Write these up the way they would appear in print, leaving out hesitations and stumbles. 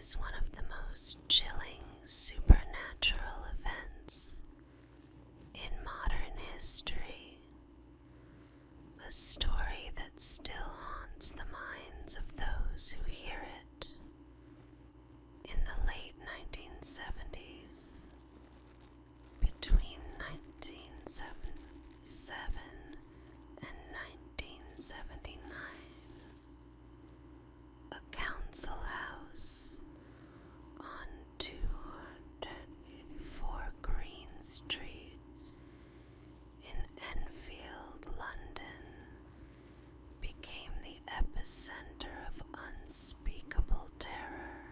is one of the most chilling supernatural events in modern history, a story that still haunts the minds of those who hear it. In the late 1970s, between 1977 and 1979, a council house on 284 Green Street in Enfield, London, became the epicenter of unspeakable terror.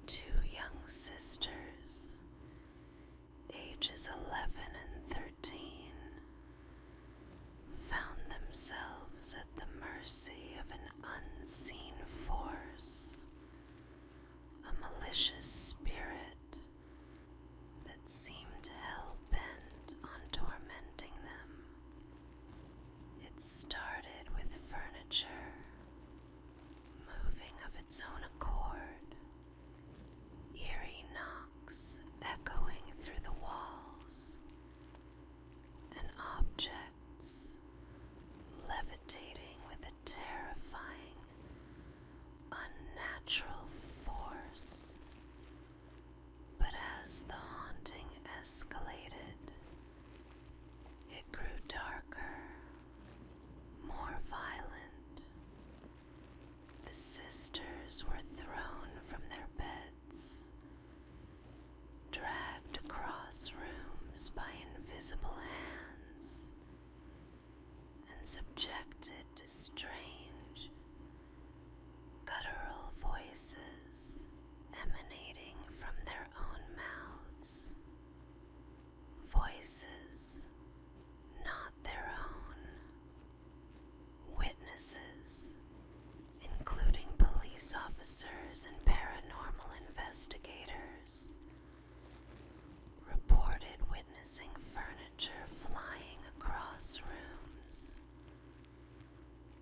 Two young sisters, ages 11 and 13, found themselves at the mercy of an unseen force, a malicious spirit that seemed hell-bent on tormenting them. It started with furniture moving of its own accord, eerie knocks echoing through the walls, and objects levitating with a terrifying, unnatural force. But as the haunting escalated, it grew darker, more violent. The sisters were thrown from their beds, dragged across rooms by invisible hands, and subjected to strange, guttural voices emanating from their own mouths. Voices not their own. Witnesses, including police officers and paranormal investigators, reported witnessing furniture flying across rooms,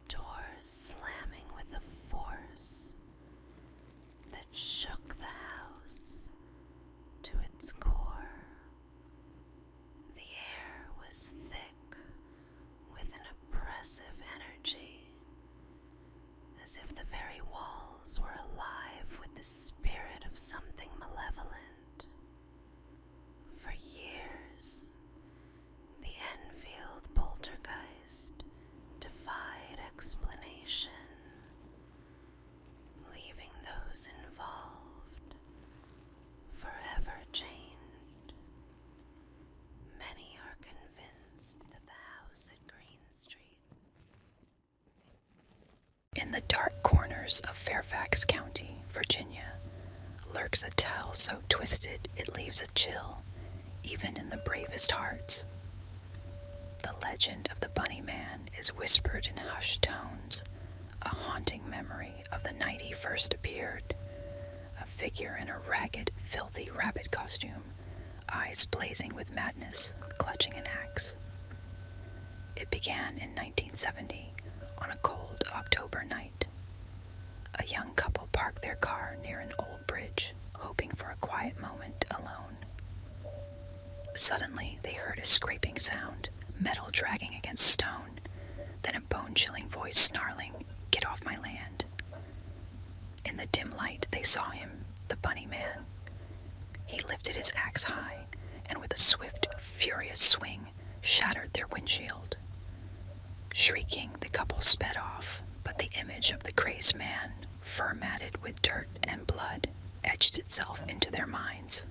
doors slamming with a force that shook the house to its core. The air was thick with an oppressive energy, as if the very walls were alive with the spirit of something malevolent. For years, the Enfield poltergeist defied explanation, leaving those involved forever changed. Many are convinced that the house at Green Street. In the dark corners of Fairfax County, Virginia, lurks a tale so twisted it leaves a chill, even in the bravest hearts. The legend of the Bunny Man is whispered in hushed tones, a haunting memory of the night he first appeared, a figure in a ragged, filthy rabbit costume, eyes blazing with madness, clutching an axe. It began in 1970, on a cold October night. A young couple parked their car near an old bridge, hoping for a quiet moment alone. Suddenly, they heard a scraping sound, metal dragging against stone, then a bone-chilling voice snarling, "Get off my land." In the dim light, they saw him, the Bunny Man. He lifted his axe high, and with a swift, furious swing, shattered their windshield. Shrieking, the couple sped off, but the image of the crazed man, fur-matted with dirt and blood, etched itself into their minds.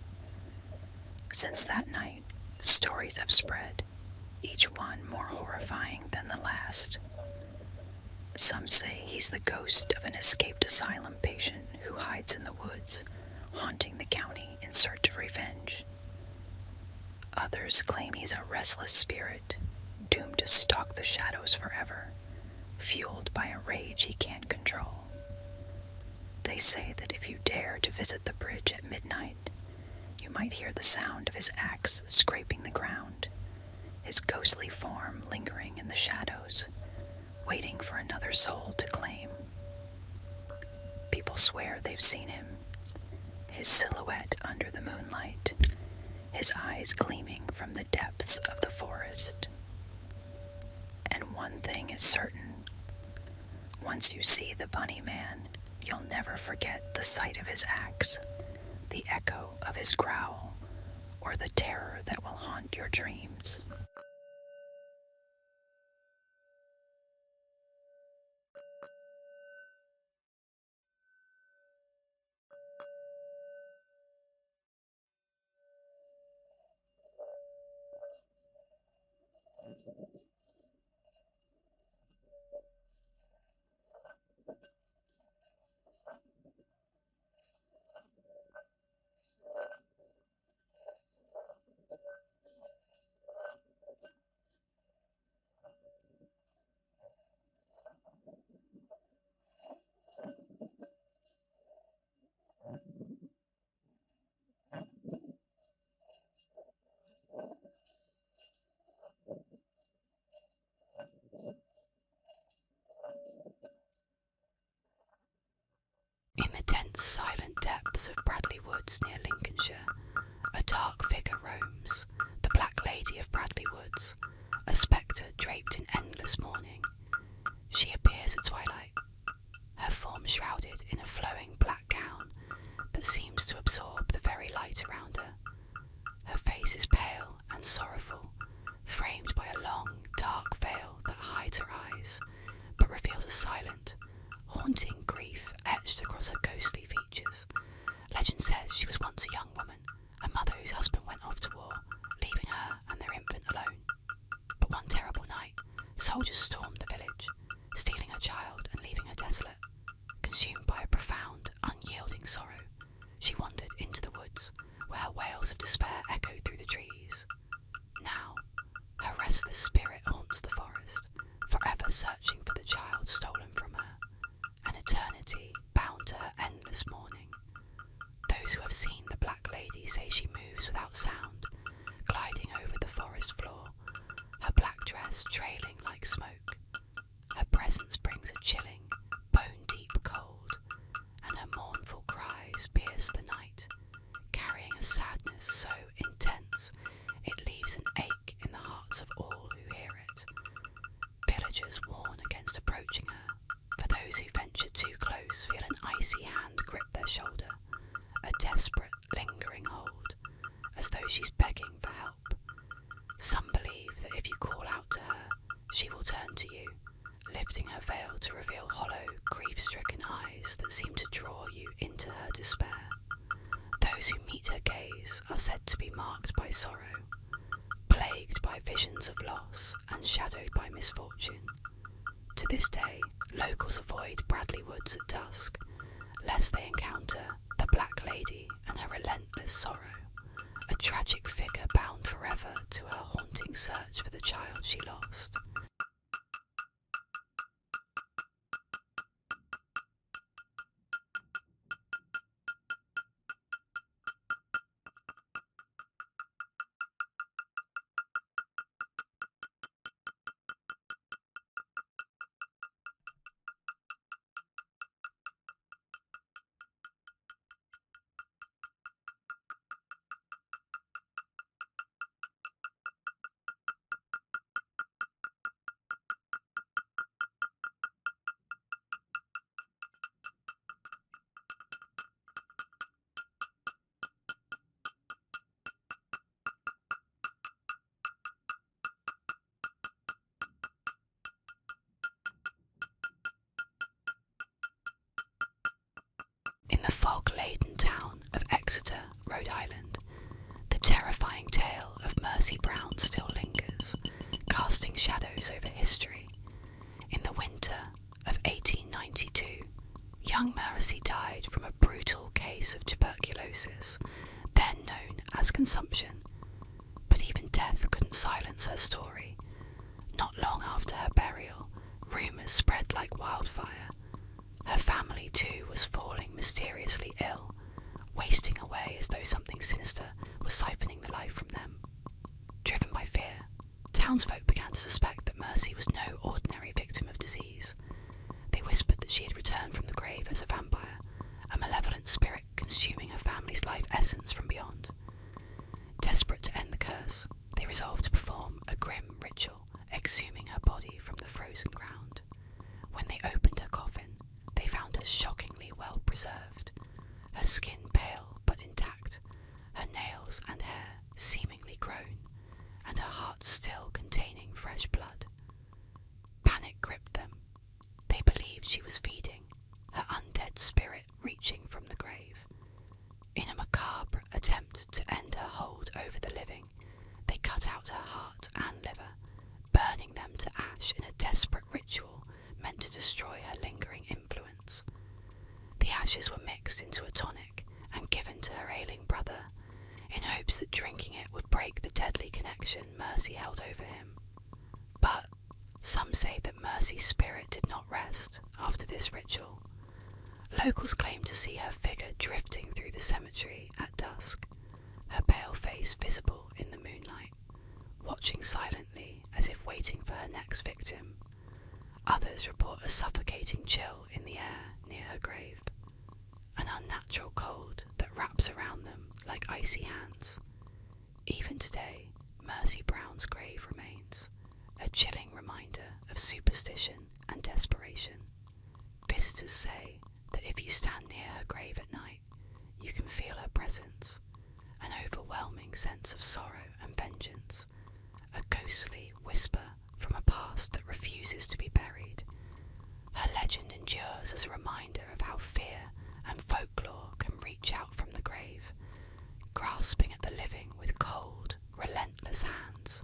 Since that night, stories have spread, each one more horrifying than the last. Some say he's the ghost of an escaped asylum patient who hides in the woods, haunting the county in search of revenge. Others claim he's a restless spirit, doomed to stalk the shadows forever, fueled by a rage he can't control. They say that if you dare to visit the bridge at midnight, you might hear the sound of his axe scraping the ground, his ghostly form lingering in the shadows, waiting for another soul to claim. People all swear they've seen him, his silhouette under the moonlight, his eyes gleaming from the depths of the forest. And one thing is certain. Once you see the bunny man, you'll never forget the sight of his axe, the echo of his growl, or the terror that will haunt your dreams. In the dense, silent depths of Bradley Woods near Lincolnshire, a dark figure roams, the Black Lady of Bradley Woods, a spectre draped in endless mourning. She appears at twilight, her form shrouded in a flowing black gown that seems to absorb the very light around her. Her face is pale and sorrowful, framed by a long, dark veil that hides her eyes, but reveals a silent, haunting grief etched across her ghostly features. Legend says she was once a young woman, a mother whose husband went off to war, leaving her and their infant alone. But one terrible night, soldiers stormed the village, stealing her child and leaving her desolate. Consumed by a profound, unyielding sorrow, she wandered into the woods, where her wails of despair echoed through the trees. Now, her restless spirit haunts the forest, forever searching for the child stolen from her, an eternity bound to her endless mourning. Those who have seen the Black Lady say she moves without sound, gliding over the forest floor, her black dress trailing like smoke. Her presence brings a chilling, bone-deep cold, and her mournful cries pierce the night, carrying a sadness so intense it leaves an ache in the hearts of all who hear it. Villagers warn against approaching her, for those who venture too close feel an icy hand grip their shoulder, a desperate, lingering hold, as though she's begging for help. Some believe that if you call out to her, she will turn to you, lifting her veil to reveal hollow, grief-stricken eyes that seem to draw you into her despair. Those who meet her gaze are said to be marked by sorrow, plagued by visions of loss and shadowed by misfortune. To this day, locals avoid Bradley Woods at dusk, lest they encounter the Black Lady and her relentless sorrow, a tragic figure bound forever to her haunting search for the child she lost. In the fog-laden town of Exeter, Rhode Island, the terrifying tale of Mercy Brown still lingers, casting shadows over history. In the winter of 1892, young Mercy died from a brutal case of tuberculosis, then known as consumption. But even death couldn't silence her story. Not long after her burial, rumours spread like wildfire. Her family too was falling mysteriously ill, wasting away as though something sinister was siphoning the life from them. Driven by fear, townsfolk began to suspect that Mercy was no ordinary victim of disease. They whispered that she had returned from the grave as a vampire, When they opened her coffin, they found her shockingly well preserved, her skin pale but intact, her nails and hair seemingly grown, and her heart still containing fresh blood. Panic gripped them. They believed she was feeding, her undead spirit reaching from the grave. In a macabre attempt to end her hold over the living, they cut out her heart and liver, burning them to ash in a desperate ritual meant to destroy her lingering influence. The ashes were mixed into a tonic and given to her ailing brother, in hopes that drinking it would break the deadly connection Mercy held over him. But some say that Mercy's spirit did not rest after this ritual. Locals claim to see her figure drifting through the cemetery at dusk, her pale face visible in the moonlight, watching silently as if waiting for her next victim. Others report a suffocating chill in the air near her grave, an unnatural cold that wraps around them like icy hands. Even today, Mercy Brown's grave remains, a chilling reminder of superstition and desperation. Visitors say that if you stand near her grave at night, you can feel her presence, an overwhelming sense of sorrow and vengeance, a ghostly whisper from a past that refuses to be buried. Her legend endures as a reminder of how fear and folklore can reach out from the grave, grasping at the living with cold, relentless hands.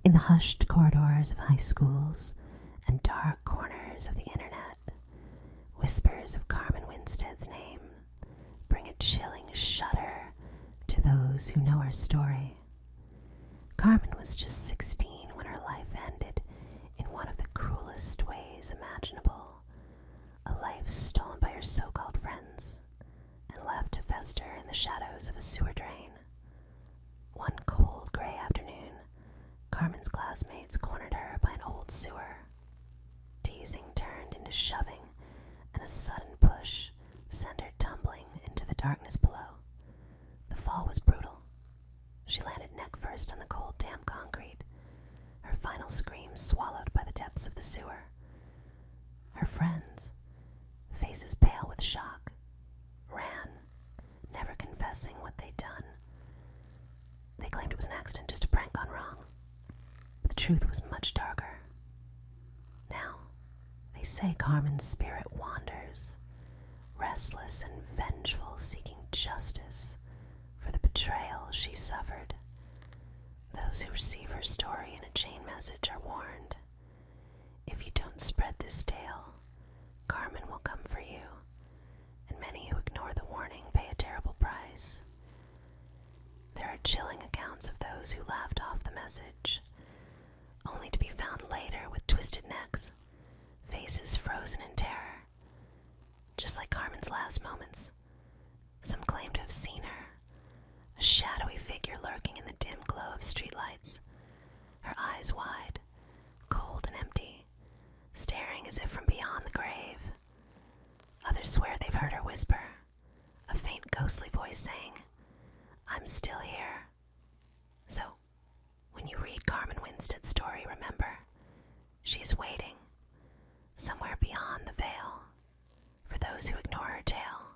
In the hushed corridors of high schools and dark corners of the internet, whispers of Carmen Winstead's name bring a chilling shudder to those who know her story. Carmen was just 16 when her life ended in one of the cruelest ways imaginable, a life stolen by her so-called friends and left to fester in the shadows of a sewer drain. One cold gray afternoon, Carmen's classmates cornered her by an old sewer. Teasing turned into shoving, and a sudden push sent her tumbling into the darkness below. The fall was brutal. She landed neck first on the cold, damp concrete, her final scream swallowed by the depths of the sewer. Her friends, faces pale with shock, ran, never confessing what they'd done. They claimed it was an accident, just a prank gone wrong. But the truth was much darker. Now, they say Carmen's spirit wanders, restless and vengeful, seeking justice for the betrayal she suffered. Those who receive her story in a chain message are warned. If you don't spread this tale, Carmen will come for you, and many who ignore the warning pay a terrible price. There are chilling accounts of those who laughed off the message, only to be found later with twisted necks, faces frozen in terror. Just like Carmen's last moments, some claim to have seen her, a shadowy figure lurking in the dim glow of streetlights, her eyes wide, cold and empty, staring as if from beyond the grave. Others swear they've heard her whisper, a faint ghostly voice saying, "I'm still here." So, when you read Carmen Winstead's story, remember, she's waiting, somewhere beyond the veil, for those who ignore her tale.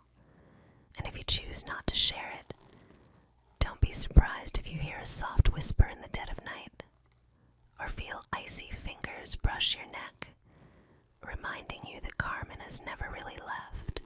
And if you choose not to share it, don't be surprised if you hear a sob fingers brush your neck, reminding you that Carmen has never really left.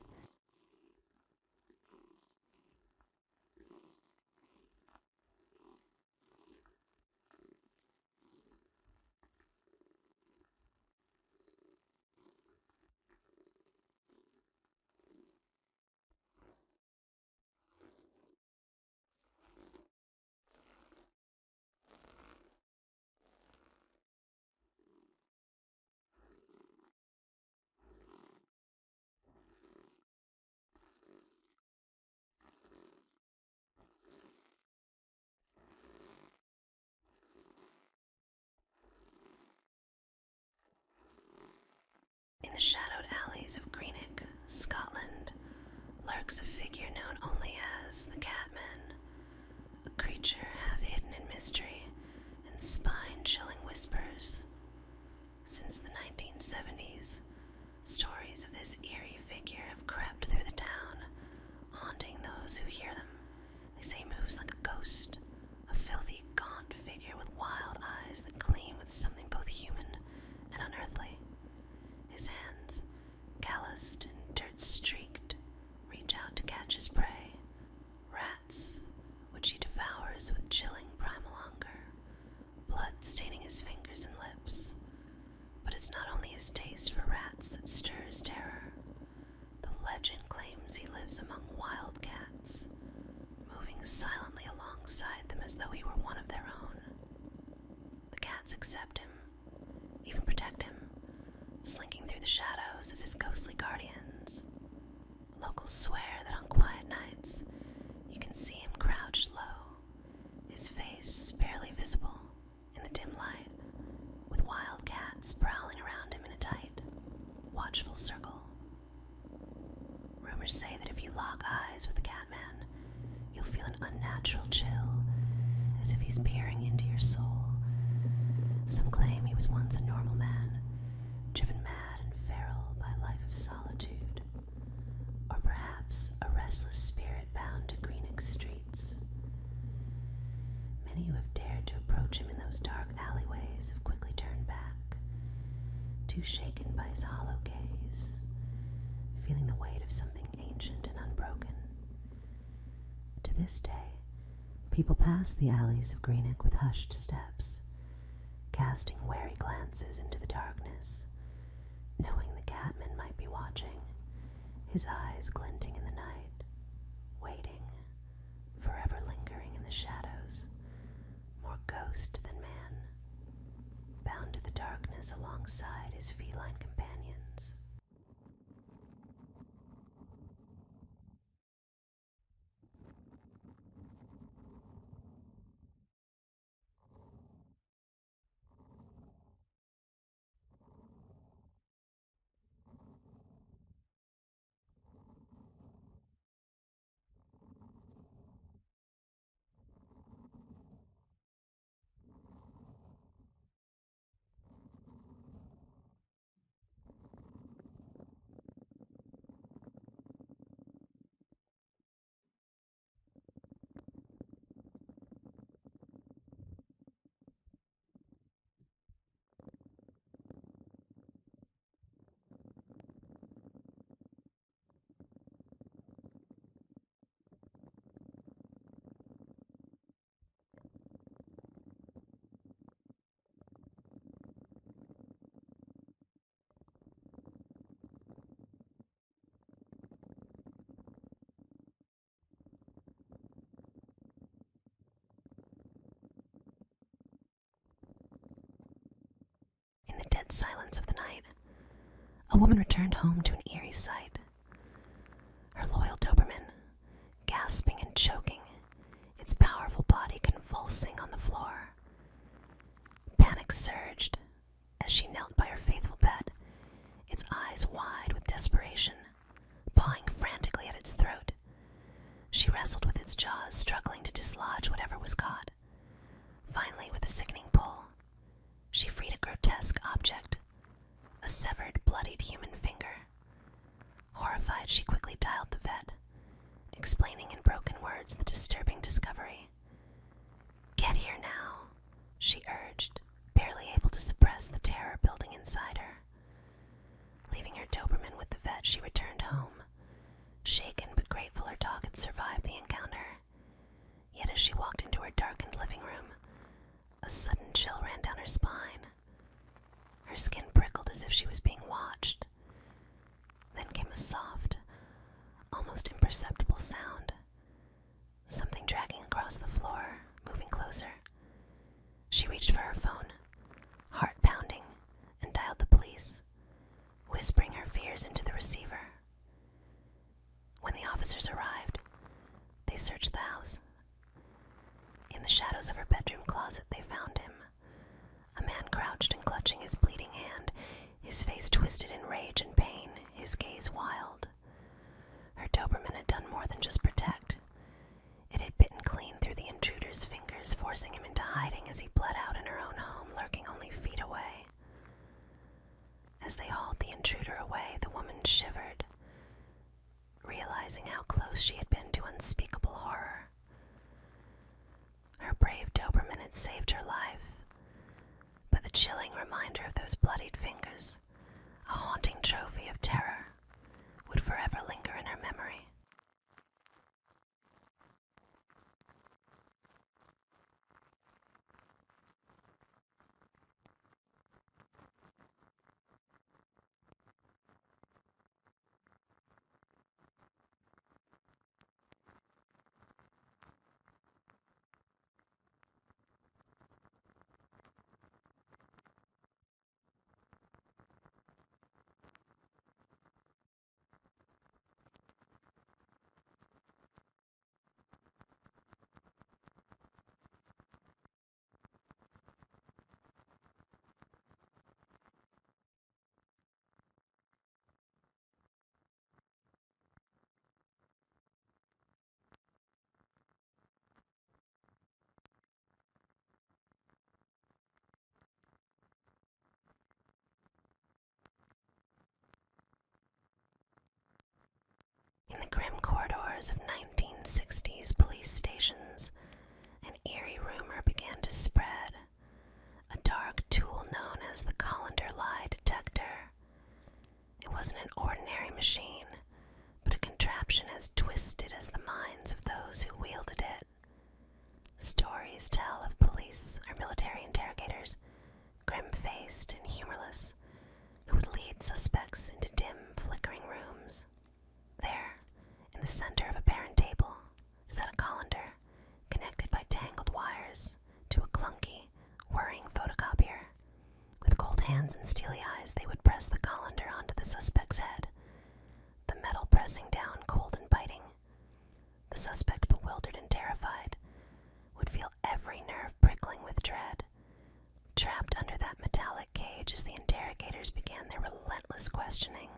In the shadowed alleys of Greenock, Scotland, lurks a figure known only as the Catman, a creature half hidden in mystery and spine-chilling whispers. Since the 1970s, stories of this eerie figure have crept through the town, haunting those who hear them. They say he moves like a ghost, a filthy, gaunt figure with wild eyes that gleam with something both human and unearthly. His hands, calloused and dirt-streaked, reach out to catch his prey, rats, which he devours with chilling primal hunger, blood staining his fingers and lips. But it's not only his taste for rats that stirs terror. The legend claims he lives among wild cats, moving silently alongside them as though he were one of their own. The cats accept him, even protect him, slinking through the shadows as his ghostly guardians. Locals swear that on quiet nights, you can see him crouched low, his face barely visible in the dim light, with wild cats prowling around him in a tight, watchful circle. Rumors say that if you lock eyes with the Catman, you'll feel an unnatural chill, as if he's peering into your soul. Some claim he was once a normal man, driven mad and feral by a life of solitude, or perhaps a restless spirit bound to Greenock streets. Many who have dared to approach him in those dark alleyways have quickly turned back, too shaken by his hollow gaze, feeling the weight of something ancient and unbroken. To this day, people pass the alleys of Greenock with hushed steps, casting wary glances into the darkness, knowing the Catman might be watching, his eyes glinting in the night, waiting, forever lingering in the shadows, more ghost than man, bound to the darkness alongside his feline companions. In the dead silence of the night, a woman returned home to an eerie sight. Her loyal Doberman, gasping and choking, its powerful body convulsing on the floor. Panic surged as she knelt by her faithful pet, its eyes wide with desperation, pawing frantically at its throat. She wrestled with its jaws, struggling to dislodge whatever was caught. Finally, with a sickening pull, she freed a grotesque object, a severed, bloodied human finger. Horrified, she quickly dialed the vet, explaining in broken words the disturbing discovery. "Get here now," she urged, barely able to suppress the terror building inside her. Leaving her Doberman with the vet, she returned home, shaken but grateful her dog had survived the encounter. Yet as she walked into her darkened living room, a sudden chill ran down her spine. Her skin prickled as if she was being watched. Then came a soft, almost imperceptible sound. Something dragging across the floor, moving closer. She reached for her phone, heart pounding, and dialed the police, whispering her fears into the receiver. When the officers arrived, they searched the house. In the shadows of her bedroom closet, they found him, a man crouched and clutching his bleeding hand, his face twisted in rage and pain, his gaze wild. Her Doberman had done more than just protect. It had bitten clean through the intruder's fingers, forcing him into hiding as he bled out in her own home, lurking only feet away. As they hauled the intruder away, the woman shivered, realizing how close she had been to unspeakable horror. Her brave Doberman had saved her life, but the chilling reminder of those bloodied fingers, a haunting trophy of terror, would forever linger in her memory. In the grim corridors of 1960s police stations, an eerie rumor began to spread. A dark tool known as the colander lie detector. It wasn't an ordinary machine, but a contraption as twisted as the minds of those who wielded it. Stories tell of police or military interrogators, grim-faced and humorless, who would lead suspects into dim, flickering rooms. There, in the center of a barren table, sat a colander, connected by tangled wires to a clunky, whirring photocopier. With cold hands and steely eyes, they would press the colander onto the suspect's head, the metal pressing down cold and biting. The suspect, bewildered and terrified, would feel every nerve prickling with dread, trapped under that metallic cage as the interrogators began their relentless questioning.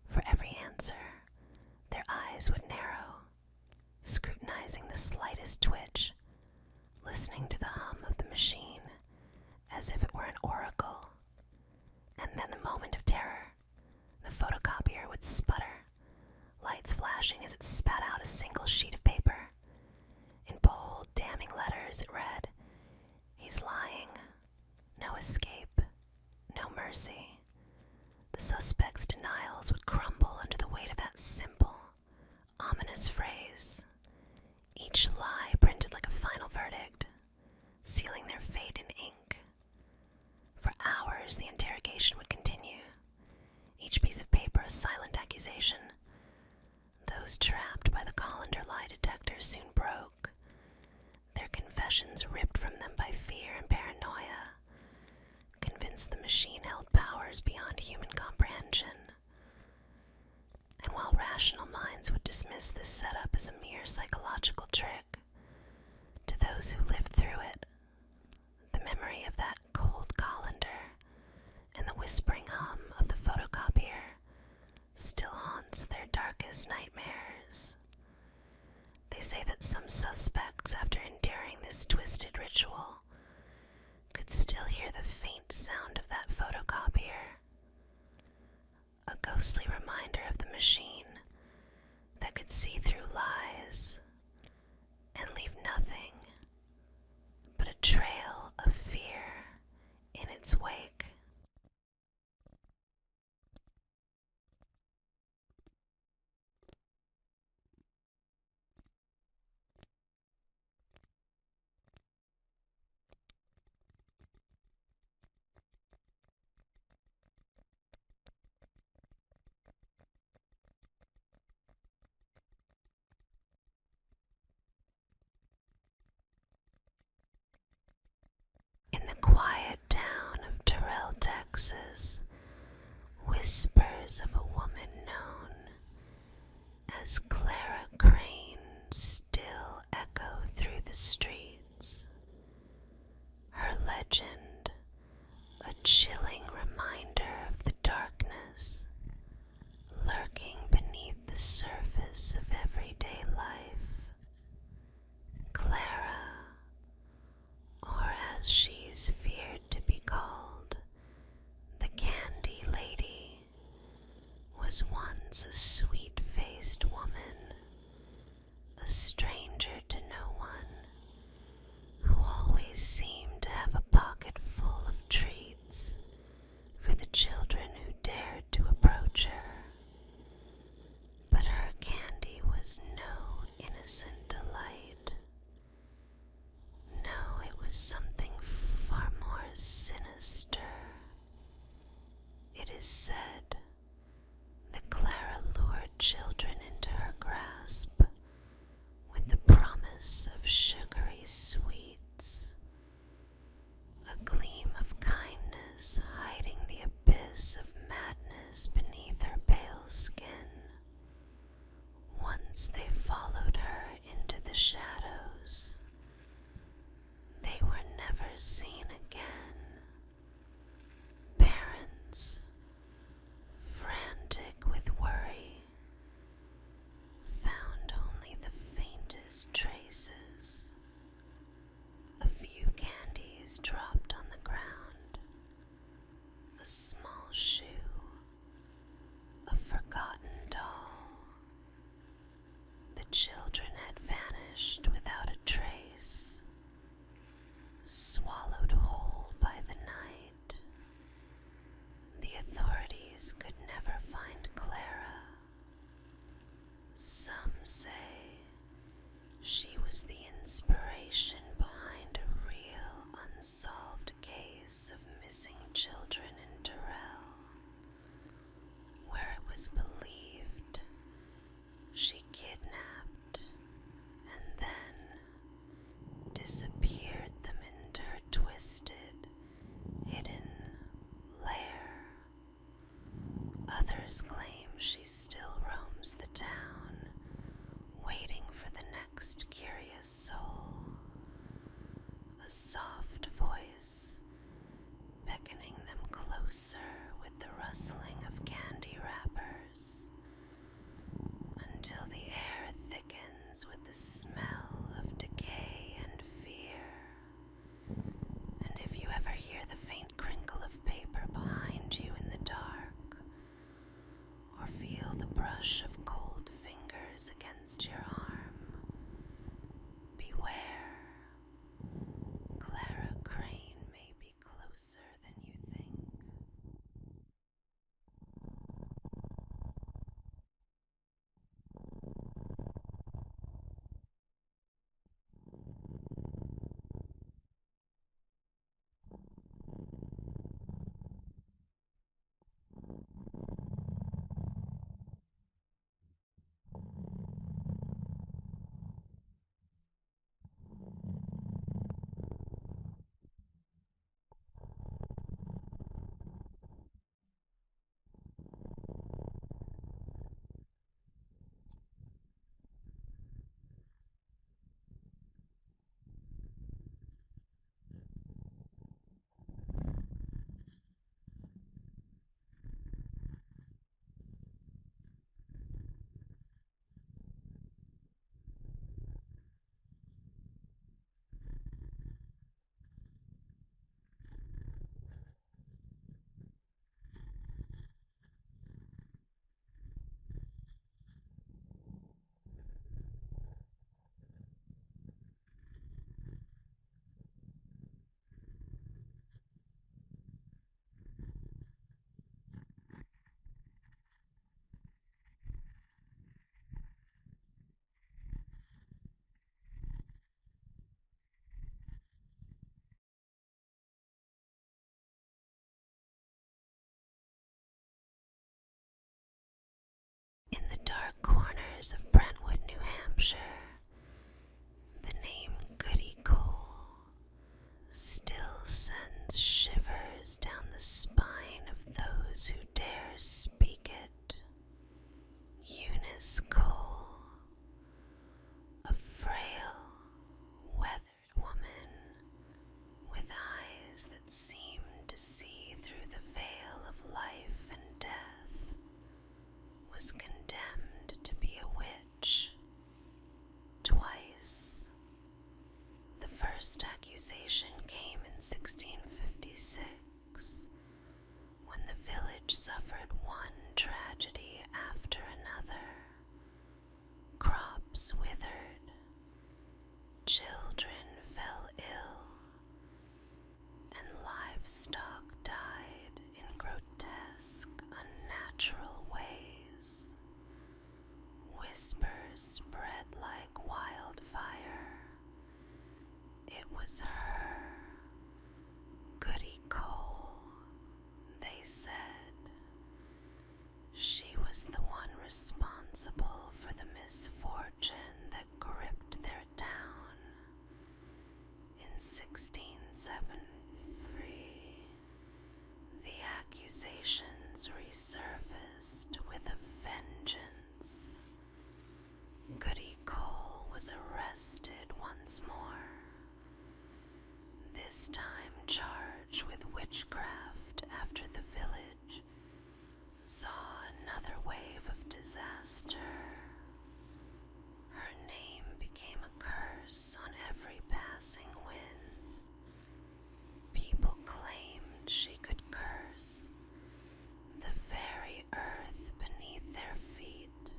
For every answer, their eyes would narrow, scrutinizing the slightest twitch, listening to the hum of the machine as if it were an oracle. And then the moment of terror, the photocopier would sputter, lights flashing as it spat out a single sheet of paper. In bold, damning letters it read, "He's lying. No escape. No mercy." The suspect's denials would crumble under the weight of that simple, ominous phrase. Each lie printed like a final verdict, sealing their fate in ink. For hours the interrogation would continue, each piece of paper a silent accusation. Those trapped by the colander lie detector soon broke, their confessions ripped from them by fear and paranoia, convinced the machine held powers beyond human comprehension. And while rational minds would dismiss this setup as a mere psychological trick, to those who lived through it, the memory of that cold colander and the whispering hum of the photocopier still haunts their darkest nightmares. They say that some suspects, after enduring this twisted ritual, could still hear the faint sound of that photocopier, a ghostly reminder of the machine that could see through lies and leave nothing but a trail of fear in its wake. boxes, whispers of a woman known as Clara Crane still echo through the streets. Her legend, a chilling reminder of the darkness lurking beneath the surface of everyday life. Clara, or as she's feared to be called, the Candy Lady, was once a sweet-faced woman, a stranger to no one, who always seemed to have a pocket full of treats for the children who dared to approach her. But her candy was no innocent delight. No, it was something far more sinister. It is said that Clara lured children into her grasp with the promise of sugary sweets, a gleam of kindness hiding the abyss of madness beneath her pale skin. Once they followed her into the shadows, they were never seen again. Parents, frantic with worry, found only the faintest traces. A few candies dropped on the ground, a small shoe, a forgotten doll. The children had vanished without a trace, swallowed whole by the night. The authorities could never find Clara. Some say she was the inspiration behind a real unsolved case of missing children in Durrell, where it was believed she kidnapped and then disappeared them into her twisted, hidden lair. Others claim she still roams the town, waiting for the next curious soul, a soft voice beckoning them closer with the rustling of candy wrappers, until the air thickens with the smell of decay and fear. And if you ever hear the faint crinkle of paper behind you in the dark, or feel the brush of cold fingers against your arm, beware. Clara Crane may be closer than you think. In the dark corners of Brentwood, New Hampshire, the name Goody Cole still sends shivers down the spine accusation came in 1656, when the village suffered one tragedy after another. Crops withered, children fell ill, and livestock died in grotesque, unnatural ways. Whispers spread like wildfire. It was her, Goody Cole, they said. She was the one responsible for the misfortune that gripped their town. In 1673, the accusations resurfaced with a vengeance. Goody Cole was arrested once more, this time charged with witchcraft after the village saw another wave of disaster. Her name became a curse on every passing wind. People claimed she could curse the very earth beneath their feet.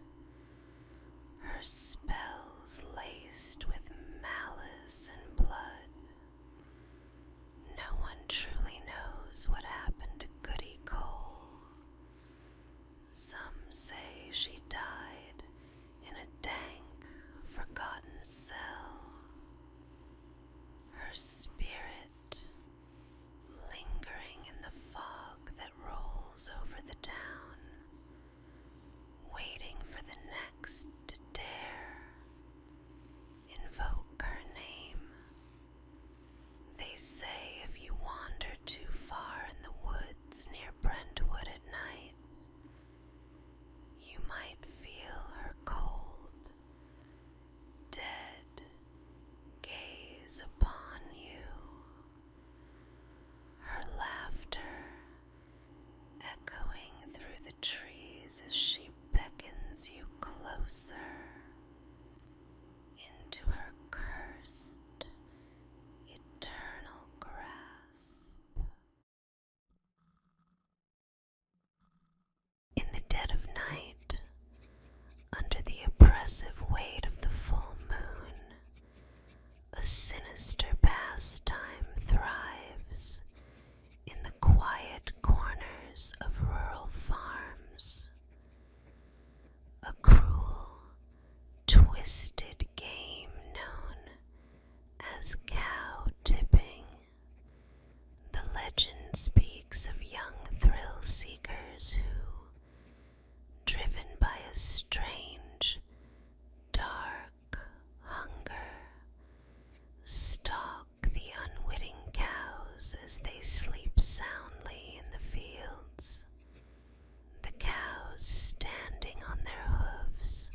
Her spells laced with malice and blood. No one truly knows what happened to Goody Cole. Some say she died in a dank, forgotten cell. Her spirit lingering in the fog that rolls over the town, waiting for the next to dare invoke her name. They say if you wander too far in the woods near Brentwood at night, you might feel her cold, dead gaze upon you. Her laughter echoing through the trees as she beckons you closer into her cursed, eternal grasp. In the dead of night, under the oppressive weight of the full moon, a sinister pastime thrives in the quiet corners of rural farms. A cruel, twisted game known as cow tipping. The legend speaks of young thrill seekers who, driven by a strange, dark hunger, stalk the unwitting cows as they sleep soundly in the fields. The cows, standing on their hooves,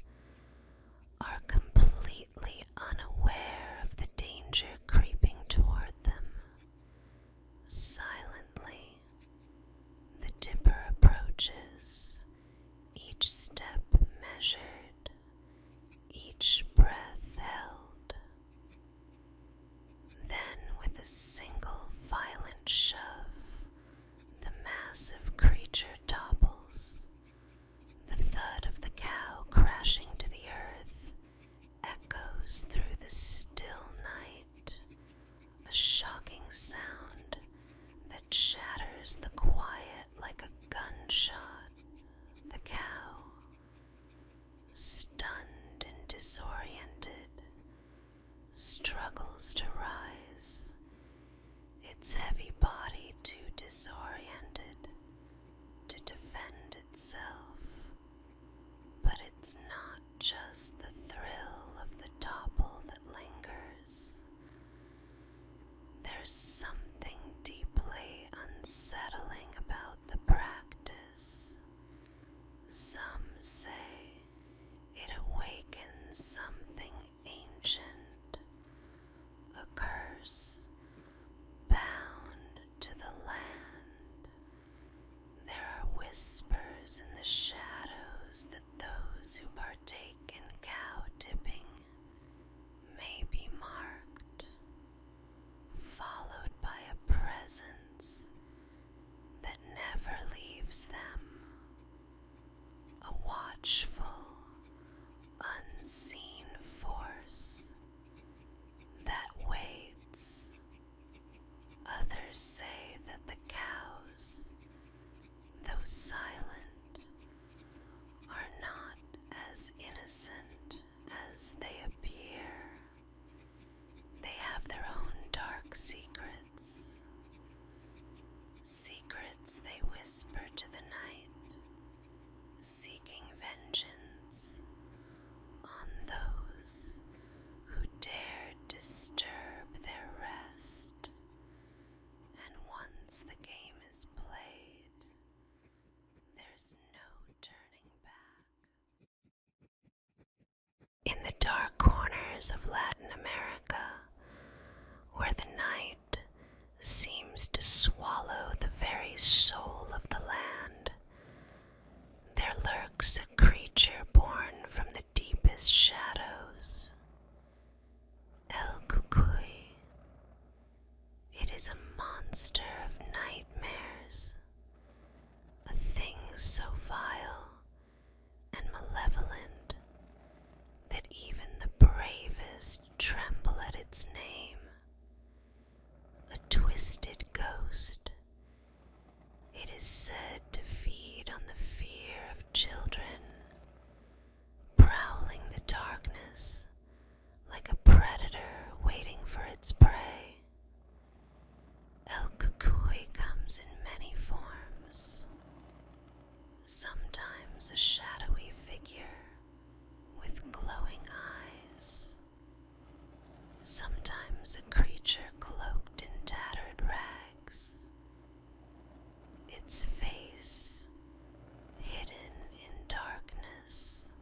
are completely unaware of the danger creeping toward them. Silently, the tipper approaches, each step measured, each breath held. Then, with a single violent shove, the massive creature topples. The thud of the cow crashing to the earth echoes through the still night, a shocking sound that shatters the quiet like a gunshot. The cow, stunned and disoriented, struggles to rise, its heavy body too disoriented to defend itself. But it's not just the thrill of the topple that lingers. There's something deeply unsettling about the practice. Some say it awakens something ancient, a curse bound to the land. There are whispers in the shadows that those who partake in cow tipping may be marked presence that never leaves them, a watchful, unseen force that waits. Others say that the cows, though silent, are not as innocent as they appear. They have their own dark secrets, secrets they whisper to the night, seeking vengeance on those who dared disturb their rest. And once the game is played, there's no turning back. In the dark corners of Latin America, where the night seems to swallow the very soul of the land, there lurks a creature born from the deepest shadows, El Cucuy. It is a monster of nightmares, a thing so vile and malevolent that even the bravest tremble at its name. A twisted ghost, it is said to feed on the fear of children, prowling the darkness like a predator waiting for its prey. El Cucuy comes in many forms, sometimes a shadowy figure with glowing eyes, sometimes a creature cloaked in tattered rags, its face hidden in darkness,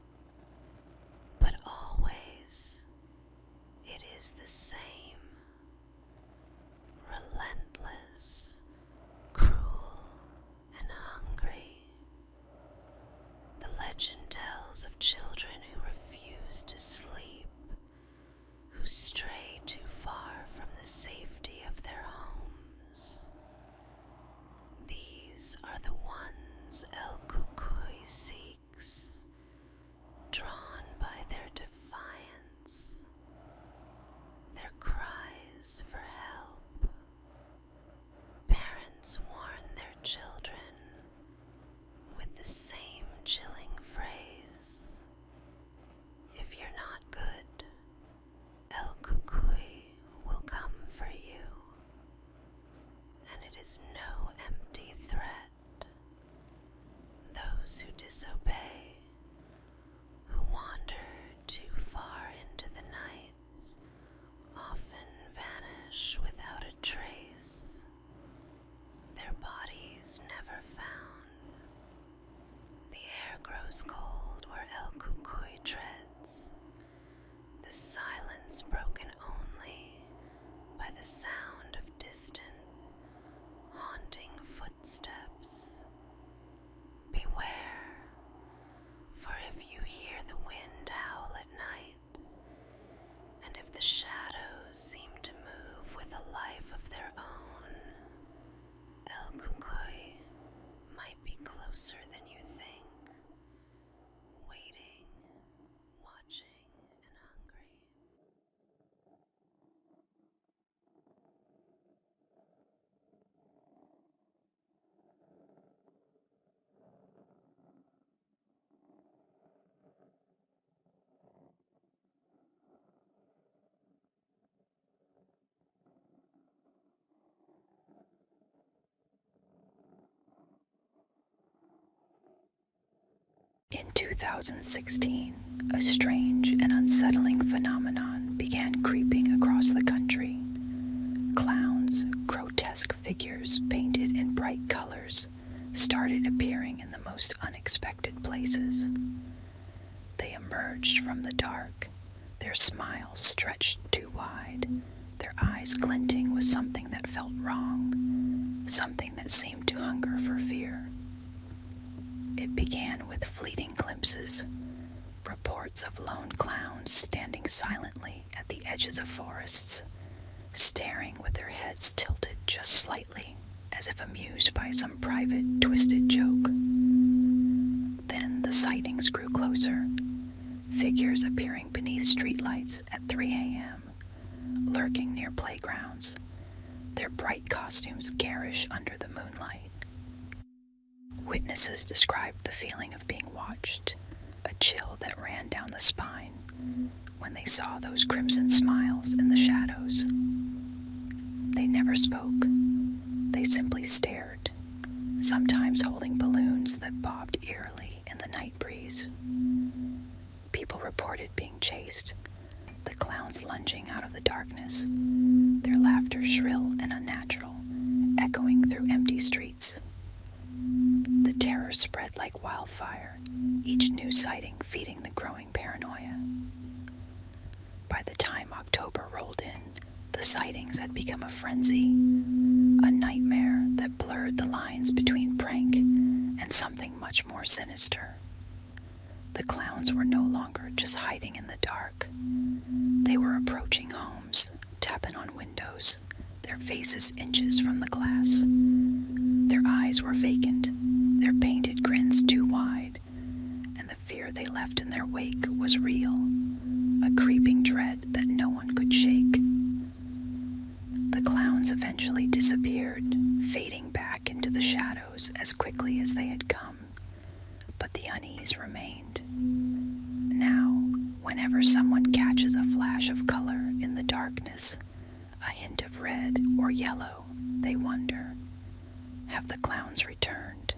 but always it is the same, relentless, cruel, and hungry. The legend tells of children who refuse to sleep, who stray too far from the safety of their homes. These are the ones El Cucuy seeks, drawn by their defiance, their cries for help. Parents warn their children with the same chilling phrase: if you're not good, El Cucuy will come for you. And it is no empty threat. Those who disobey, who wander too far into the night, often vanish without a trace, their bodies never found. The air grows cold where El Cucuy treads, the silence broken only by the sound of distant, haunting footsteps. Beware, for if you hear the wind howl at night, and if the shadows seem to move with a life of their own, El Cucuy might be closer than you think, waiting, watching, and hungry. In 2016, a strange and unsettling phenomenon began creeping across the country. Clowns, grotesque figures painted in bright colors, started appearing in the most unexpected places. They emerged from the dark, their smiles stretched too wide, their eyes glinting with something that felt wrong, something that seemed to hunger for fear. It began with fleeting glimpses, reports of lone clowns standing silently at the edges of forests, staring with their heads tilted just slightly, as if amused by some private, twisted joke. Then the sightings grew closer, figures appearing beneath streetlights at 3 a.m., lurking near playgrounds, their bright costumes garish under the moonlight. Witnesses described the feeling of being watched, a chill that ran down the spine when they saw those crimson smiles in the shadows. They never spoke. They simply stared, sometimes holding balloons that bobbed eerily in the night breeze. People reported being chased, the clowns lunging out of the darkness, their laughter shrill and unnatural, echoing through empty streets. The terror spread like wildfire, each new sighting feeding the growing paranoia. By the time October rolled in, the sightings had become a frenzy, a nightmare that blurred the lines between prank and something much more sinister. The clowns were no longer just hiding in the dark. They were approaching homes, tapping on windows, their faces inches from the glass. Their eyes were vacant, their painted grins too wide, and the fear they left in their wake was real, a creeping dread that no one could shake. The clowns eventually disappeared, fading back into the shadows as quickly as they had come, but the unease remained. Now, whenever someone catches a flash of color in the darkness, a hint of red or yellow, they wonder, have the clowns returned?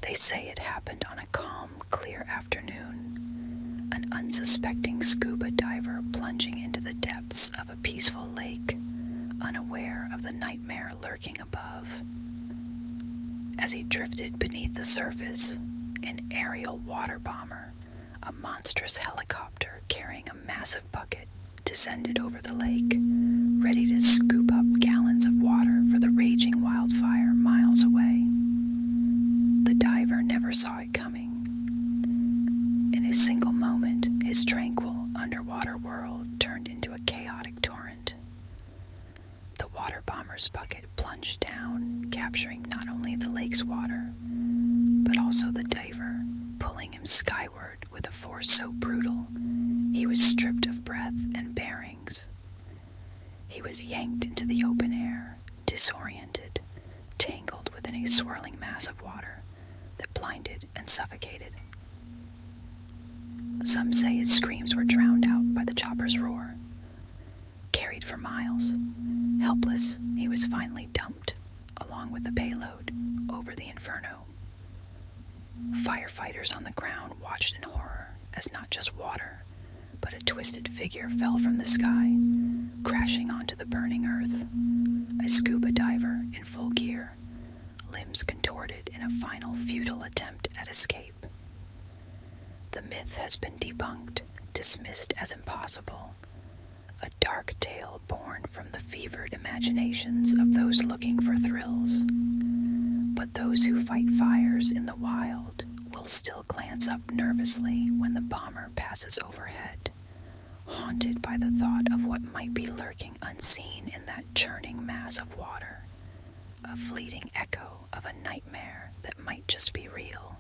They say it happened on a calm, clear afternoon, an unsuspecting scuba diver plunging into the depths of a peaceful lake, unaware of the nightmare lurking above. As he drifted beneath the surface, an aerial water bomber, a monstrous helicopter carrying a massive bucket, descended over the lake, ready to scoop up gallons of water for the raging wildfire miles away. The diver never saw it coming. In a single moment, his tranquil underwater world turned into a chaotic torrent. The water bomber's bucket plunged down, capturing not only the lake's water, but also the diver, pulling him skyward with a force so brutal he was stripped of breath and bearings. He was yanked into the open air, disoriented, tangled within a swirling mass of water that blinded and suffocated. Some say his screams were drowned out by the chopper's roar. Carried for miles, helpless, he was finally dumped, along with the payload, over the inferno. Firefighters on the ground watched in horror as not just water, but a twisted figure fell from the sky, crashing onto the burning earth. A scuba diver in full gear, limbs contorted in a final futile attempt at escape. The myth has been debunked, dismissed as impossible, a dark tale born from the fevered imaginations of those looking for thrills. But those who fight fires in the wild will still glance up nervously when the bomber passes overhead, haunted by the thought of what might be lurking unseen in that churning mass of water, a fleeting echo of a nightmare that might just be real.